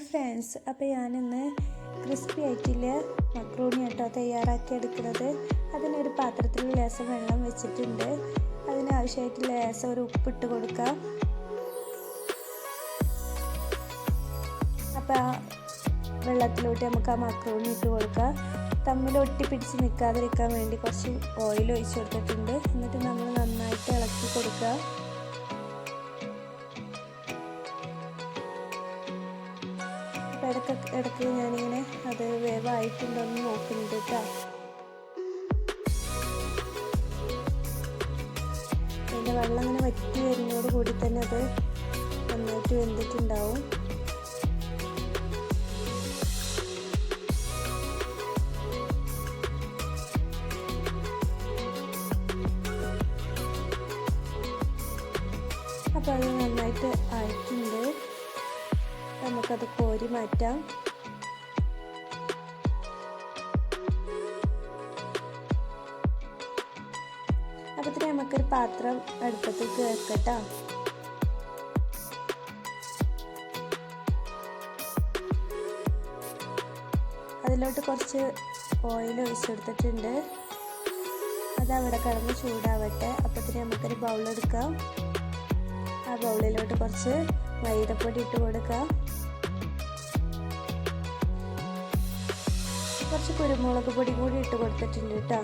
Friends, അപ്പോൾ ഞാനിന്ന് crispy ആയിട്ടുള്ള മക്രോണി ആട്ടോ തയ്യാറാക്കി എടുക്കുന്നത്. അതിനൊരു പാത്രത്തിൽ ലേശം വെള്ളം വെച്ചിട്ടുണ്ട്. അതിനാവശ്യമായിട്ട് ലേശം ഒരു ഉപ്പിട്ട് കൊടുക്കാം. അപ്പോൾ ആ വെള്ളത്തിലോട്ട് നമുക്ക് ആ മക്രോണി ഇട്ട് കൊടുക്കാം. തമ്മിൽ ഒട്ടിപ്പിടിച്ച് നിൽക്കാതിരിക്കാൻ വേണ്ടി കുറച്ച് ഓയിൽ ഒഴിച്ച് കൊടുത്തിട്ടുണ്ട്. എന്നിട്ട് നമ്മൾ നന്നായിട്ട് ഇളക്കി കൊടുക്കുക. ഇടയ്ക്ക് ഞാനിങ്ങനെ അത് വേവായിട്ടുണ്ടോയെന്ന് നോക്കുന്നുണ്ട് കേട്ടോ. അതിൻ്റെ വെള്ളം ഇങ്ങനെ വറ്റി വരുന്നതോട് കൂടി തന്നെ അത് നന്നായിട്ട് വെന്തിട്ടുണ്ടാവും. അപ്പോൾ അത് നന്നായിട്ട് ആയിട്ടുണ്ട്. നമുക്കത് കോരി മാറ്റാം. അപ്പോഴത്തേന് നമുക്കൊരു പാത്രം അടുപ്പത്തേക്ക് വെക്കട്ടോ. അതിലോട്ട് കുറച്ച് ഓയിൽ ഒഴിച്ചെടുത്തിട്ടുണ്ട്. അതവിടെ കിടന്ന് ചൂടാവട്ടെ. അപ്പോഴത്തേന് നമുക്കൊരു ബൗളെടുക്കാം. ആ ബൗളിലോട്ട് കുറച്ച് മൈദപ്പൊടി ഇട്ട് കൊടുക്കാം. കുറച്ച് കുരുമുളക് പൊടി കൂടി ഇട്ട് കൊടുത്തിട്ടുണ്ട് കേട്ടോ.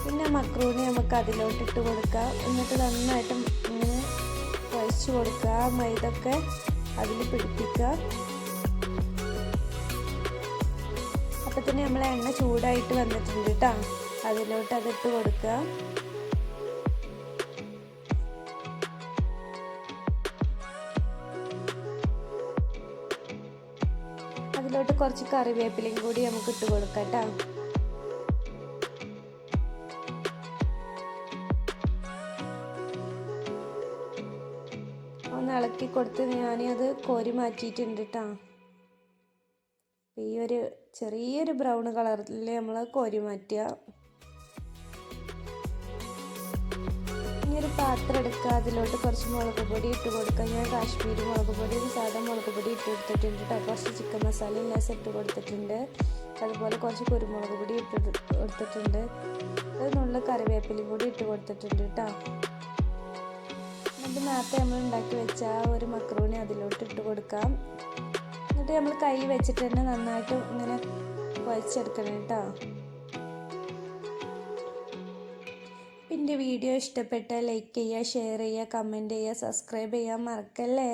പിന്നെ മക്രോണി നമുക്ക് അതിലോട്ട് ഇട്ട് കൊടുക്കാം. എന്നിട്ട് നന്നായിട്ട് ഇങ്ങനെ കുഴച്ച് കൊടുക്കുക. മൈദൊക്കെ അതിൽ പിടിപ്പിക്കുക. അപ്പോൾ തന്നെ നമ്മൾ എണ്ണ ചൂടായിട്ട് വന്നിട്ടുണ്ട് കേട്ടോ. അതിലോട്ട് അതിട്ട് കൊടുക്കുക. അതിലോട്ട് കുറച്ച് കറിവേപ്പിലയും കൂടി നമുക്ക് ഇട്ട് കൊടുക്കാം കേട്ടോ. ഒന്ന് ഇളക്കി കൊടുത്ത് ഞാനത് കോരി മാറ്റിയിട്ടുണ്ട് കേട്ടോ. ഈ ഒരു ചെറിയൊരു ബ്രൗൺ കളറിൽ നമ്മൾ കോരി മാറ്റുക. ഇനി ഒരു പാത്രം എടുക്കുക. അതിലോട്ട് കുറച്ച് മുളക് പൊടി ഇട്ട് കൊടുക്കുക. ഞാൻ കാശ്മീരി മുളക് പൊടി, സാധാ മുളക് പൊടി ഇട്ട് കൊടുത്തിട്ടുണ്ട് കേട്ടോ. കുറച്ച് ചിക്കൻ മസാല ലേശം ഇട്ട് കൊടുത്തിട്ടുണ്ട്. അതുപോലെ കുറച്ച് കുരുമുളക് പൊടി ഇട്ട് കൊടുത്തിട്ടുണ്ട്. അതിനുള്ള കറിവേപ്പിലയും കൂടി ഇട്ട് കൊടുത്തിട്ടുണ്ട് കേട്ടോ. എന്നിട്ട് നേരത്തെ നമ്മൾ ഉണ്ടാക്കി വെച്ച ഒരു മക്രോണി അതിലോട്ട് ഇട്ട് കൊടുക്കാം. എന്നിട്ട് നമ്മൾ കൈ വെച്ചിട്ട് തന്നെ നന്നായിട്ട് ഇങ്ങനെ കുഴച്ചെടുക്കണം കേട്ടോ. പിന്നെ വീഡിയോ ഇഷ്ടപ്പെട്ടാൽ ലൈക്ക് ചെയ്യുക, ഷെയർ ചെയ്യുക, കമൻറ്റ് ചെയ്യുക, സബ്സ്ക്രൈബ് ചെയ്യാൻ മറക്കല്ലേ.